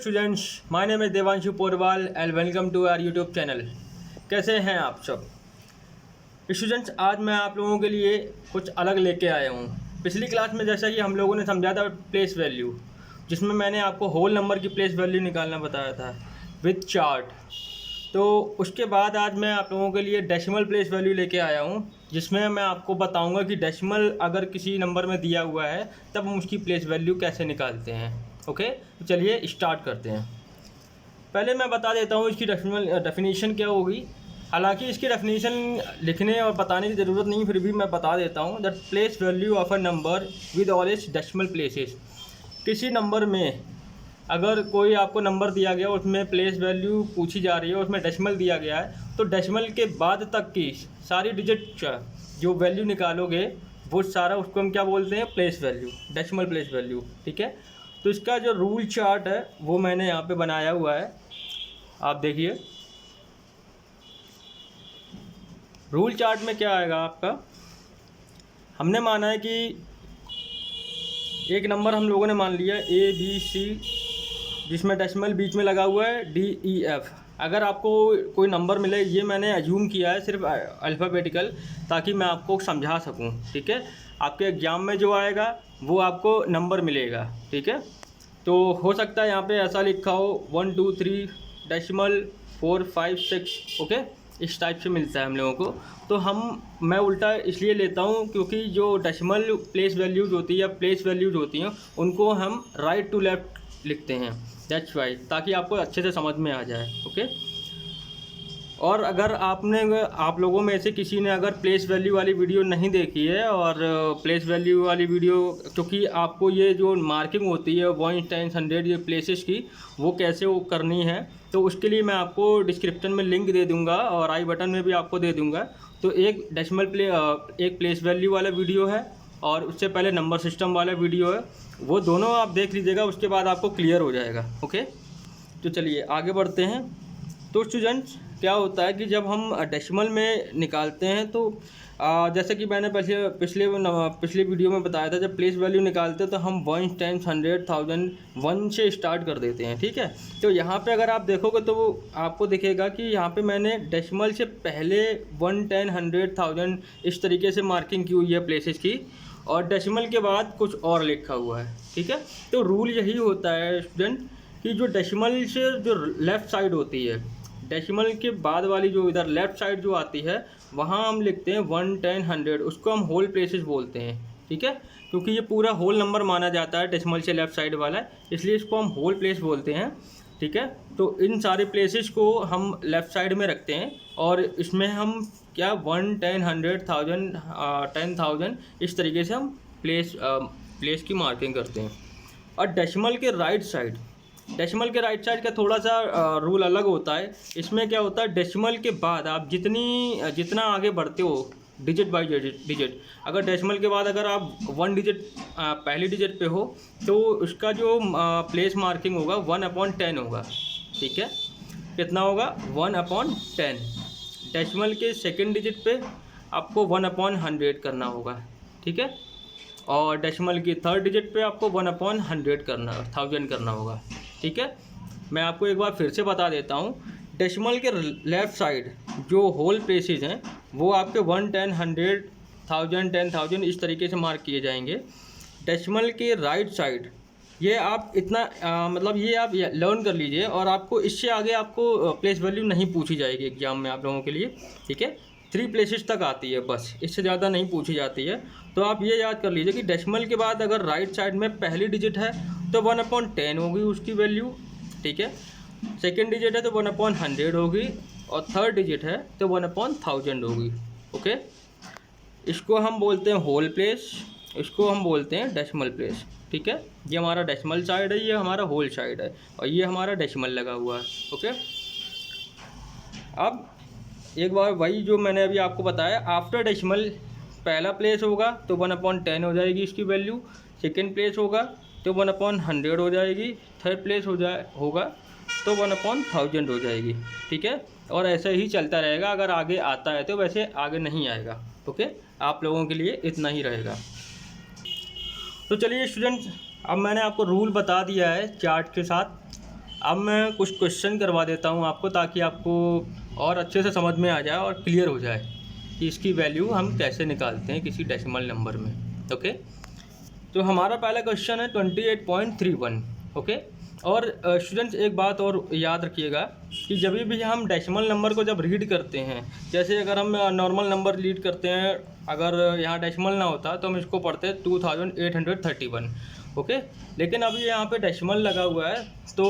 Students, my name is Devanshu Porwal and welcome to our YouTube channel. कैसे हैं आप सब स्टूडेंट्स? आज मैं आप लोगों के लिए कुछ अलग लेके आया हूँ। पिछली क्लास में जैसा कि हम लोगों ने समझा था प्लेस वैल्यू, जिसमें मैंने आपको होल नंबर की प्लेस वैल्यू निकालना बताया था विद चार्ट। तो उसके बाद आज मैं आप लोगों के लिए डेसिमल प्लेस वैल्यू लेके आया हूँ, जिसमें मैं आपको बताऊँगा कि डेसिमल अगर किसी नंबर में दिया हुआ है तब हम उसकी प्लेस वैल्यू कैसे निकालते हैं। ओके, तो चलिए स्टार्ट करते हैं। पहले मैं बता देता हूँ इसकी डेफिनेशन क्या होगी। हालांकि इसकी डेफिनेशन लिखने और बताने की ज़रूरत नहीं, फिर भी मैं बता देता हूँ। That place value of a number with all it's decimal places. किसी नंबर में अगर कोई आपको नंबर दिया गया, उसमें प्लेस वैल्यू पूछी जा रही है, उसमें डेसिमल दिया गया है, तो डेसिमल के बाद तक की सारी डिजिट जो वैल्यू निकालोगे वो सारा उसको हम क्या बोलते हैं? Place value, decimal place value. ठीक है, तो इसका जो रूल चार्ट है वो मैंने यहाँ पे बनाया हुआ है, आप देखिए। रूल चार्ट में क्या आएगा आपका, हमने माना है कि एक नंबर हम लोगों ने मान लिया ABC, जिसमें डेसिमल बीच में लगा हुआ है DEF। अगर आपको कोई नंबर मिले, ये मैंने अज्यूम किया है सिर्फ अल्फ़ाबेटिकल, ताकि मैं आपको समझा सकूं। ठीक है, आपके एग्ज़ाम में जो आएगा वो आपको नंबर मिलेगा। ठीक है, तो हो सकता है यहाँ पे ऐसा लिखा हो 1 2 3 डेसिमल 4 5 6। ओके, इस टाइप से मिलता है हम लोगों को। तो मैं उल्टा इसलिए लेता हूँ क्योंकि जो डेसिमल प्लेस वैल्यूज़ होती है या प्लेस वैल्यूज़ होती हैं उनको हम राइट टू लेफ़्ट लिखते हैं। दैट्स वाई, ताकि आपको अच्छे से समझ में आ जाए। ओके, और अगर आप लोगों में से किसी ने अगर प्लेस वैल्यू वाली वीडियो नहीं देखी है, और प्लेस वैल्यू वाली वीडियो, क्योंकि आपको ये जो मार्किंग होती है 1 10 100 ये प्लेसेस की, वो कैसे वो करनी है, तो उसके लिए मैं आपको डिस्क्रिप्शन में लिंक दे दूंगा और आई बटन में भी आपको दे दूंगा। तो एक एक प्लेस वैल्यू वाला वीडियो है और उससे पहले नंबर सिस्टम वाला वीडियो है, वो दोनों आप देख लीजिएगा, उसके बाद आपको क्लियर हो जाएगा। ओके, तो चलिए आगे बढ़ते हैं। तो स्टूडेंट्स, क्या होता है कि जब हम डेसिमल में निकालते हैं तो जैसे कि मैंने पिछले वीडियो में बताया था, जब प्लेस वैल्यू निकालते हैं तो हम 1 10 100 1000 1 से स्टार्ट कर देते हैं। ठीक है, तो यहाँ पे अगर आप देखोगे तो आपको दिखेगा कि यहाँ पे मैंने डेसिमल से पहले 1 10 100 1000 इस तरीके से मार्किंग की हुई है प्लेसेस की, और डेसिमल के बाद कुछ और लिखा हुआ है। ठीक है, तो रूल यही होता है स्टूडेंट कि जो डेसिमल से जो लेफ़्ट साइड होती है, डेसिमल के बाद वाली जो इधर लेफ़्ट साइड जो आती है, वहाँ हम लिखते हैं 1 10 100, उसको हम होल प्लेसेस बोलते हैं। ठीक है, क्योंकि ये पूरा होल नंबर माना जाता है डेसिमल से लेफ़्ट साइड वाला, इसलिए इसको हम होल प्लेस बोलते हैं। ठीक है, तो इन सारे प्लेसेस को हम लेफ़्ट साइड में रखते हैं, और इसमें हम क्या 1 10 100 1000 10,000 इस तरीके से हम प्लेस की मार्किंग करते हैं। और डेसिमल के राइट साइड का थोड़ा सा रूल अलग होता है। इसमें क्या होता है, डेसिमल के बाद आप जितना आगे बढ़ते हो डिजिट बाई डिजिट, अगर डेसिमल के बाद अगर आप 1 डिजिट पहली डिजिट पे हो, तो उसका जो प्लेस मार्किंग होगा 1/10 होगा। ठीक है, कितना होगा? 1/10। डेसिमल के सेकेंड डिजिट पे आपको 1/100 करना होगा। ठीक है, और डेसिमल की थर्ड डिजिट पे आपको 1/1000 करना होगा। ठीक है, मैं आपको एक बार फिर से बता देता हूँ। डेसिमल के लेफ़्ट साइड जो होल प्लेसेस हैं वो आपके 1 10 100 1000 10,000 इस तरीके से मार्क किए जाएंगे। डेसिमल के राइट साइड ये आप इतना मतलब ये आप लर्न कर लीजिए, और आपको इससे आगे आपको प्लेस वैल्यू नहीं पूछी जाएगी एग्जाम में आप लोगों के लिए। ठीक है, 3 प्लेसेस तक आती है बस, इससे ज़्यादा नहीं पूछी जाती है। तो आप ये याद कर लीजिए कि डेसिमल के बाद अगर राइट साइड में पहली डिजिट है तो 1/10 होगी उसकी वैल्यू। ठीक है, सेकेंड डिजिट है तो 1/100 होगी, और थर्ड डिजिट है तो 1/1000 होगी। ओके, इसको हम बोलते हैं होल प्लेस, इसको हम बोलते हैं डेसिमल प्लेस। ठीक है, ये हमारा डेसिमल साइड है, ये हमारा होल साइड है, और ये हमारा डेसिमल लगा हुआ है। ओके, अब एक बार वही जो मैंने अभी आपको बताया, आफ्टर डेसिमल पहला प्लेस होगा तो 1/10 हो जाएगी इसकी वैल्यू, सेकेंड प्लेस होगा तो 1/100 हो जाएगी, थर्ड प्लेस होगा तो 1/1000 हो जाएगी। ठीक है, और ऐसे ही चलता रहेगा। अगर आगे आता है तो, वैसे आगे नहीं आएगा। ओके, आप लोगों के लिए इतना ही रहेगा। तो चलिए स्टूडेंट्स, अब मैंने आपको रूल बता दिया है चार्ट के साथ। अब मैं कुछ क्वेश्चन करवा देता हूँ आपको, ताकि आपको और अच्छे से समझ में आ जाए और क्लियर हो जाए कि इसकी वैल्यू हम कैसे निकालते हैं किसी डेसिमल नंबर में। ओके, तो हमारा पहला क्वेश्चन है 28.31। ओके, और स्टूडेंट्स एक बात और याद रखिएगा कि जब भी हम डेसिमल नंबर को जब रीड करते हैं, जैसे अगर हम नॉर्मल नंबर रीड करते हैं, अगर यहाँ डेसिमल ना होता तो हम इसको पढ़ते 2831। ओके, लेकिन अभी यहाँ पे डेसिमल लगा हुआ है, तो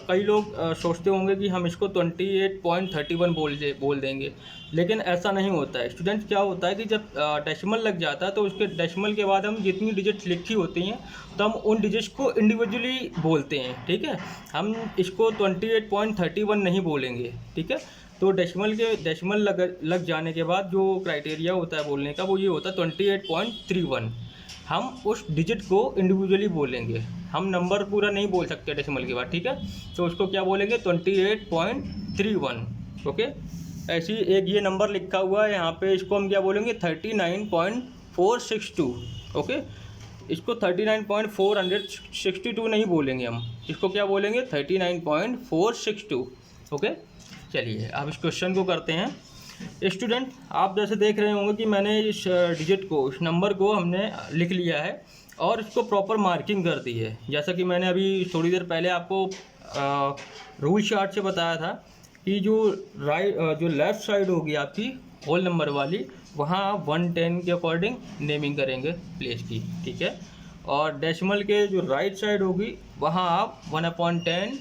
कई लोग सोचते होंगे कि हम इसको 28.31 बोल देंगे, लेकिन ऐसा नहीं होता है स्टूडेंट्स। क्या होता है कि जब डेसिमल लग जाता है तो उसके डेसिमल के बाद हम जितनी डिजिट्स लिखी होती हैं तो हम उन डिजिट्स को इंडिविजुअली बोलते हैं। ठीक है, हम इसको 28.31 नहीं बोलेंगे। ठीक है, तो डेसिमल लग जाने के बाद जो क्राइटेरिया होता है बोलने का, वो ये होता है 28.31। हम उस डिजिट को इंडिविजुअली बोलेंगे, हम नंबर पूरा नहीं बोल सकते डेसिमल के बाद। ठीक है, तो उसको क्या बोलेंगे 28.31। ओके, ऐसी एक ये नंबर लिखा हुआ है यहाँ पे, इसको हम क्या बोलेंगे 39.462। ओके, इसको 39.462 नहीं बोलेंगे हम, इसको क्या बोलेंगे 39.462। ओके, चलिए अब इस क्वेश्चन को करते हैं। स्टूडेंट, आप जैसे देख रहे होंगे कि मैंने इस डिजिट को, इस नंबर को हमने लिख लिया है और इसको प्रॉपर मार्किंग कर दी है। जैसा कि मैंने अभी थोड़ी देर पहले आपको रूल चार्ट से बताया था कि जो लेफ़्ट साइड होगी आपकी होल नंबर वाली, वहाँ आप 110 के अकॉर्डिंग नेमिंग करेंगे प्लेस की। ठीक है, और डेसिमल के जो राइट साइड होगी वहाँ आप 1/10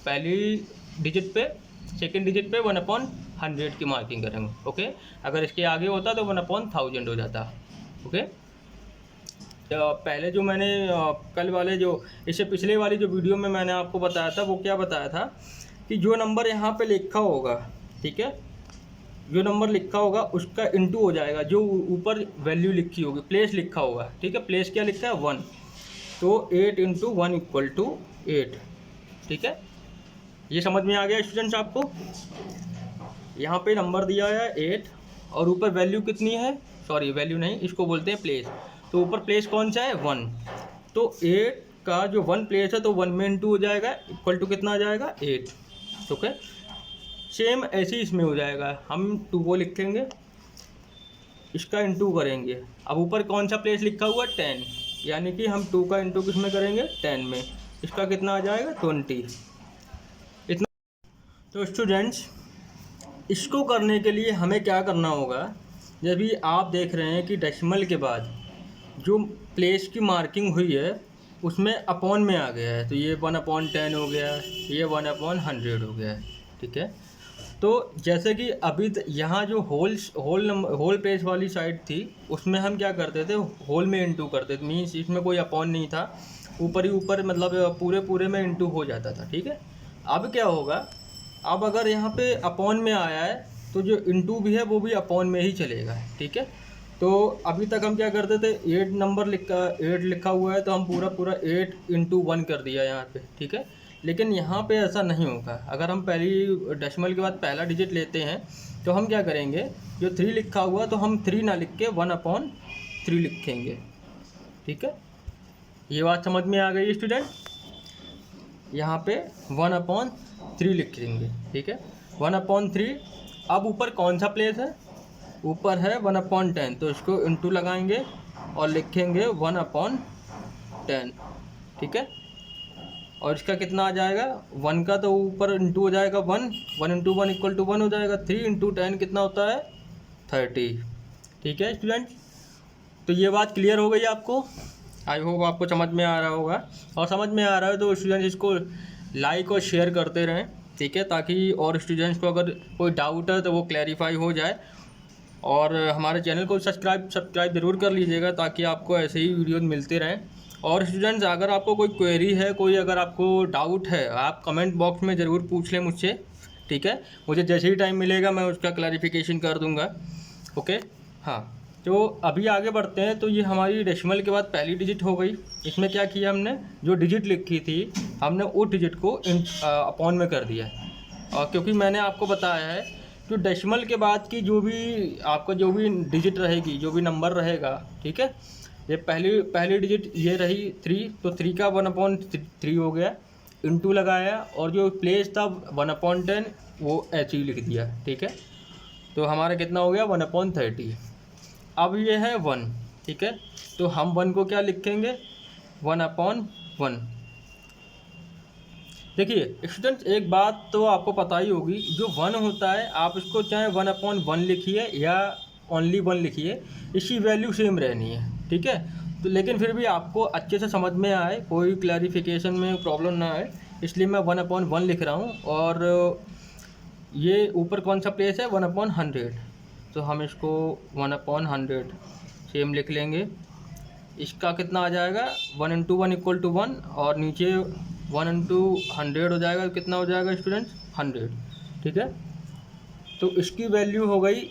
पहली डिजिट पे, सेकेंड डिजिट पे 1/100 की मार्किंग करेंगे। ओके, अगर इसके आगे होता तो 1/1000 हो जाता। ओके, पहले जो मैंने कल वाले जो इससे पिछले वाली जो वीडियो में मैंने आपको बताया था, वो क्या बताया था कि जो नंबर यहाँ पे लिखा होगा, ठीक है, जो नंबर लिखा होगा उसका इंटू हो जाएगा जो ऊपर वैल्यू लिखी होगी, प्लेस लिखा होगा। ठीक है, प्लेस क्या लिखा है 1, तो 8 × 1 = 8। ठीक है, ये समझ में आ गया स्टूडेंट्स आपको। यहाँ पे नंबर दिया है 8 और ऊपर वैल्यू कितनी है, सॉरी वैल्यू नहीं, इसको बोलते हैं प्लेस। तो ऊपर प्लेस कौन सा है 1, तो 8 का जो 1 प्लेस है तो 1 में इंटू हो जाएगा, इक्वल टू कितना आ जाएगा 8। ओके, सेम ऐसे ही इसमें हो जाएगा, हम 2 को लिखेंगे, इसका इंटू करेंगे। अब ऊपर कौन सा प्लेस लिखा हुआ है 10, यानी कि हम 2 का इंटू किस में करेंगे 10 में, इसका कितना आ जाएगा 20 इतना। तो स्टूडेंट्स, इसको करने के लिए हमें क्या करना होगा, जब भी आप देख रहे हैं कि डेसिमल के बाद जो प्लेस की मार्किंग हुई है उसमें अपॉन में आ गया है, तो ये 1/10 हो गया, ये 1/100 हो गया है। ठीक है, तो जैसे कि अभी यहाँ जो होल प्लेस वाली साइड थी उसमें हम क्या करते थे, होल में इंटू करते थे, मीन्स इसमें कोई अपॉन नहीं था, ऊपर ही ऊपर मतलब पूरे में इंटू हो जाता था। ठीक है, अब क्या होगा, अब अगर यहाँ पे अपॉन में आया है तो जो इंटू भी है वो भी अपॉन में ही चलेगा। ठीक है, तो अभी तक हम क्या करते थे, 8 नंबर 8 लिखा हुआ है तो हम पूरा 8 × 1 कर दिया यहाँ पे। ठीक है, लेकिन यहाँ पे ऐसा नहीं होगा। अगर हम पहली डेसिमल के बाद पहला डिजिट लेते हैं तो हम क्या करेंगे, जो 3 लिखा हुआ तो हम 3 ना लिख के 1/3 लिखेंगे। ठीक है, ये बात समझ में आ गई स्टूडेंट, यहाँ पे 1/3 लिखेंगे। ठीक है, 1/3। अब ऊपर कौन सा प्लेस है, ऊपर है 1/10, तो इसको इंटू लगाएंगे और लिखेंगे 1/10। ठीक है, और इसका कितना आ जाएगा 1 का, तो ऊपर इंटू हो जाएगा 1 × 1 = 1 हो जाएगा। 3 × 10 कितना होता है 30। ठीक है स्टूडेंट, तो ये बात क्लियर हो गई आपको, आई होप आपको समझ में आ रहा होगा, और समझ में आ रहा है तो स्टूडेंट इसको लाइक और शेयर करते रहें। ठीक है, ताकि और स्टूडेंट्स को अगर कोई डाउट है तो वो क्लैरिफाई हो जाए, और हमारे चैनल को सब्सक्राइब ज़रूर कर लीजिएगा ताकि आपको ऐसे ही वीडियोज़ मिलते रहें। और स्टूडेंट्स, अगर आपको कोई क्वेरी है, कोई अगर आपको डाउट है, आप कमेंट बॉक्स में ज़रूर पूछ लें मुझसे। ठीक है, मुझे जैसे ही टाइम मिलेगा मैं उसका क्लैरिफिकेशन कर दूंगा। ओके, हाँ, तो अभी आगे बढ़ते हैं। तो ये हमारी डेसिमल के बाद पहली डिजिट हो गई। इसमें क्या किया हमने, जो डिजिट लिखी थी हमने उस डिजिट को अपॉन में कर दिया, और क्योंकि मैंने आपको बताया है जो डेसिमल के बाद की जो भी आपका जो भी डिजिट रहेगी, जो भी नंबर रहेगा, ठीक है, ये पहली डिजिट ये रही 3, तो 3 का 1/3 हो गया, इंटू लगाया और जो प्लेस था 1/10 वो ऐसे ही लिख दिया, ठीक है। तो हमारा कितना हो गया 1/30। अब ये है 1, ठीक है, तो हम 1 को क्या लिखेंगे 1/1। देखिए स्टूडेंट्स, एक बात तो आपको पता ही होगी, जो 1 होता है आप इसको चाहे 1/1 लिखिए या ओनली 1 लिखिए, इसकी वैल्यू सेम रहनी है, ठीक है। तो लेकिन फिर भी आपको अच्छे से समझ में आए, कोई क्लैरिफिकेशन में प्रॉब्लम ना आए, इसलिए मैं 1/1 लिख रहा हूँ। और ये ऊपर कौन सा प्लेस है 1/100, तो हम इसको 1/100 सेम लिख लेंगे। इसका कितना आ जाएगा 1 × 1 = 1 और नीचे 1 × 100 हो जाएगा, कितना हो जाएगा स्टूडेंट्स 100, ठीक है। तो इसकी वैल्यू हो गई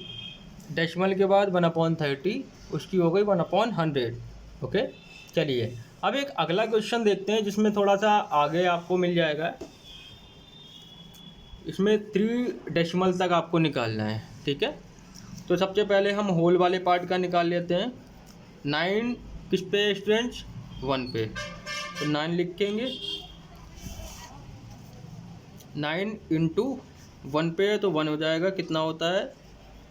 डेसिमल के बाद 1/30, उसकी हो गई 1/100, ओके। चलिए अब एक अगला क्वेश्चन देखते हैं जिसमें थोड़ा सा आगे आपको मिल जाएगा। इसमें 3 डेसिमल तक आपको निकालना है, ठीक है। तो सबसे पहले हम होल वाले पार्ट का निकाल लेते हैं। 9 किस पे स्टूडेंट्स 1 पे, तो 9 लिखेंगे। 9 × 1 पे है तो 1 हो जाएगा, कितना होता है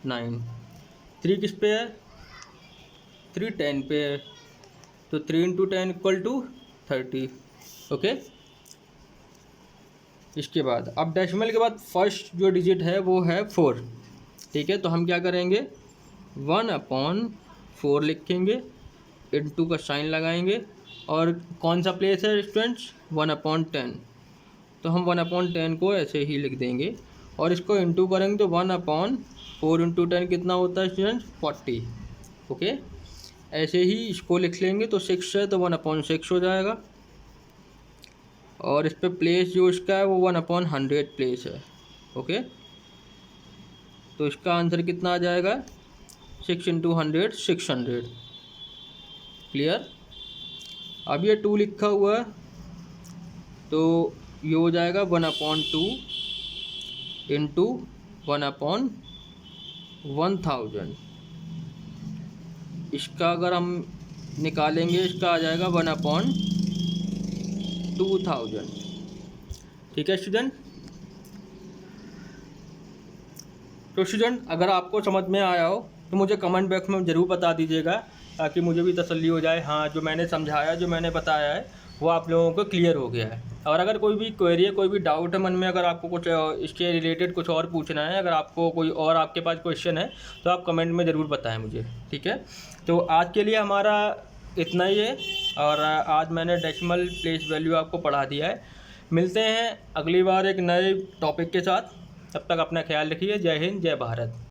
9। 3 किस पे है 3 10 पे है, तो 3 × 10 = 30, ओके। इसके बाद अब डेसिमल के बाद फर्स्ट जो डिजिट है वो है 4, ठीक है। तो हम क्या करेंगे 1/4 लिखेंगे, इंटू का साइन लगाएंगे और कौन सा प्लेस है स्टूडेंट्स 1/10, तो हम 1/10 को ऐसे ही लिख देंगे और इसको इंटू करेंगे तो 1/4 × 10 कितना होता है स्टूडेंट्स 40, ओके। ऐसे ही इसको लिख लेंगे, तो 6 है तो 1/6 हो जाएगा और इस पर प्लेस जो इसका है वो 1/100 प्लेस है, ओके। तो इसका आंसर कितना आ जाएगा 6 × 100 600, क्लियर। अब ये 2 लिखा हुआ है तो ये हो जाएगा 1/2 इंटू 1/1000। इसका अगर हम निकालेंगे इसका आ जाएगा 1/2000, ठीक है स्टूडेंट। तो स्टूडेंट अगर आपको समझ में आया हो तो मुझे कमेंट बॉक्स में ज़रूर बता दीजिएगा, ताकि मुझे भी तसल्ली हो जाए, हाँ जो मैंने समझाया जो मैंने बताया है वो आप लोगों को क्लियर हो गया है। और अगर कोई भी क्वेरी है, कोई भी डाउट है मन में, अगर आपको कुछ इसके रिलेटेड कुछ और पूछना है, अगर आपको कोई और आपके पास क्वेश्चन है तो आप कमेंट में ज़रूर बताएं मुझे, ठीक है। तो आज के लिए हमारा इतना ही है और आज मैंने डेसिमल प्लेस वैल्यू आपको पढ़ा दिया है। मिलते हैं अगली बार एक नए टॉपिक के साथ, तब तक अपना ख्याल रखिए। जय हिंद, जय भारत।